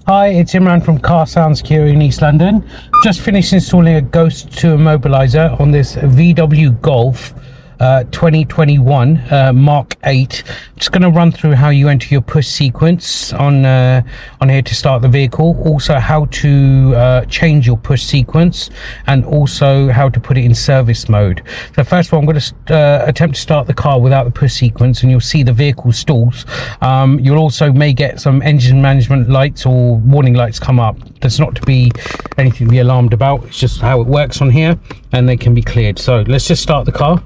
Hi, it's Imran from Car Sound Security in East London. Just finished installing a Ghost 2 immobiliser on this VW Golf 2021 Mark 8. I'm just going to run through how you enter your push sequence on here to start the vehicle, also how to change your push sequence, and also how to put it in service mode. So first of all, I'm going to attempt to start the car without the push sequence, and you'll see the vehicle stalls. You'll also may get some engine management lights or warning lights come up. There's not to be anything to be alarmed about. It's just how it works on here, and they can be cleared. So let's just start the car.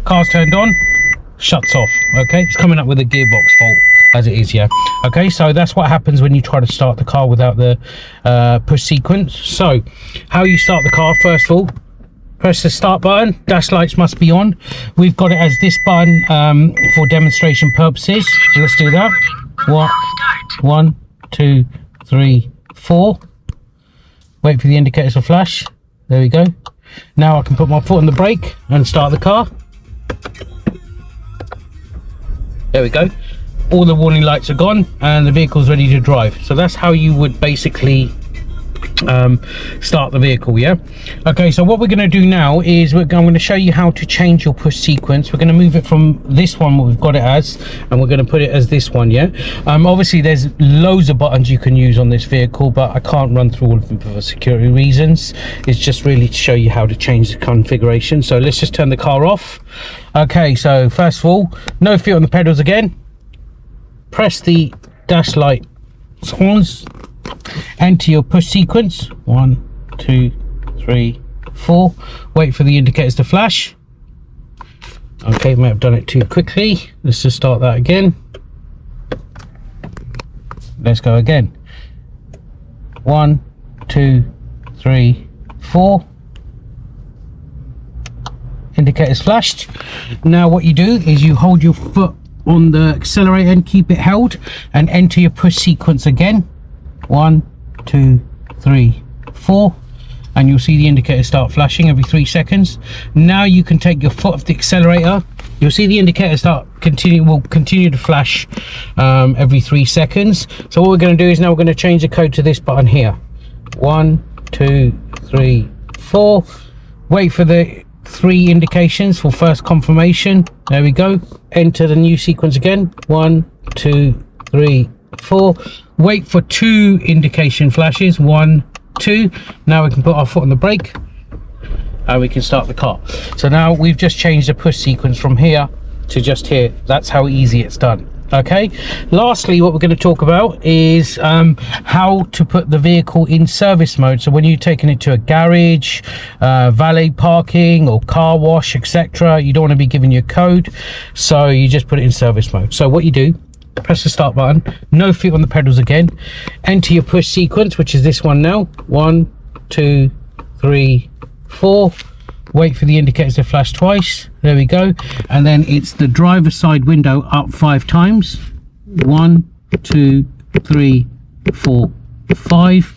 Car's turned on, shuts off. Okay, it's coming up with a gearbox fault as it is, yeah. Okay, so that's what happens when you try to start the car without the push sequence. So how you start the car: first of all, press the start button. Dash lights must be on. We've got it as this button for demonstration purposes. So let's do that. 1, 2, 3, 4. Wait for the indicators to flash. There we go. Now I can put my foot on the brake and start the car. There we go. All the warning lights are gone and the vehicle's ready to drive. So that's how you would basically start the vehicle, yeah. Okay, so what we're going to do now is I'm going to show you how to change your push sequence. We're going to move it from this one, what we've got it as, and we're going to put it as this one, yeah. Obviously there's loads of buttons you can use on this vehicle, but I can't run through all of them for security reasons. It's just really to show you how to change the configuration. So let's just turn the car off. Okay, so first of all, no feet on the pedals again. Press the dash light on. Enter your push sequence. 1, 2, 3, 4. Wait for the indicators to flash. Okay, may have done it too quickly. Let's just start that again. Let's go again. 1, 2, 3, 4. Indicators flashed. Now what you do is you hold your foot on the accelerator and keep it held and enter your push sequence again. 1, 2, 3, 4, and you'll see the indicator start flashing every 3 seconds. Now you can take your foot off the accelerator. You'll see the indicator will continue to flash every 3 seconds. So what we're going to do is now we're going to change the code to this button here. 1, 2, 3, 4. Wait for the 3 indications for first confirmation. There we go. Enter the new sequence again. 1, 2, 3, 4. Wait for 2 indication flashes. 1, 2. Now we can put our foot on the brake and we can start the car. So now we've just changed the push sequence from here to just here. That's how easy it's done. Okay, lastly what we're going to talk about is how to put the vehicle in service mode. So when you're taking it to a garage, valet parking or car wash, etc., you don't want to be giving your code, so you just put it in service mode. So what you do: press the start button, no feet on the pedals again, enter your push sequence, which is this one now. 1, 2, 3, 4. Wait for the indicators to flash twice. There we go. And then it's the driver's side window up 5 times. 1, 2, 3, 4, 5.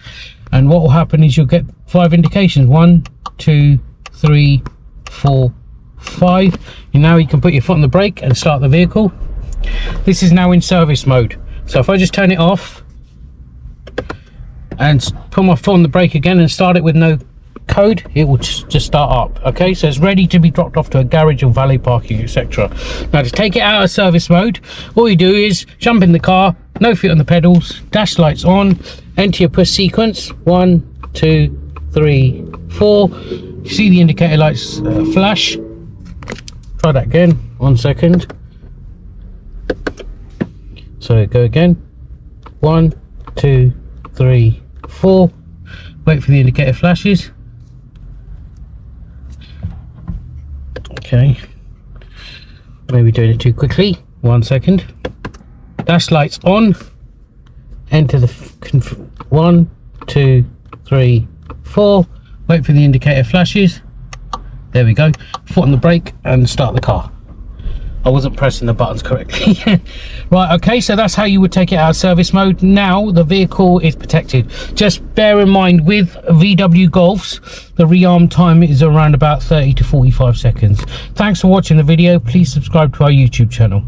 And what will happen is you'll get 5 indications. 1, 2, 3, 4, 5. And now you can put your foot on the brake and start the vehicle. This is now in service mode. So if I just turn it off and put my foot on the brake again and start it with no code, it will just start up. Okay, so it's ready to be dropped off to a garage or valet parking, etc. Now to take it out of service mode, all you do is jump in the car, no feet on the pedals, dash lights on, enter your push sequence. 1, 2, 3, 4. You see the indicator lights flash. Try that again. 1 second. So go again. 1, 2, 3, 4. Wait for the indicator flashes. Okay, maybe doing it too quickly. 1 second. Dash lights on. Enter the 1, 2, 3, 4. Wait for the indicator flashes. There we go. Foot on the brake and start the car. I wasn't pressing the buttons correctly. Right, okay, so that's how you would take it out of service mode. Now the vehicle is protected. Just bear in mind, with VW Golfs, the rearm time is around about 30 to 45 seconds. Thanks for watching the video. Please subscribe to our YouTube channel.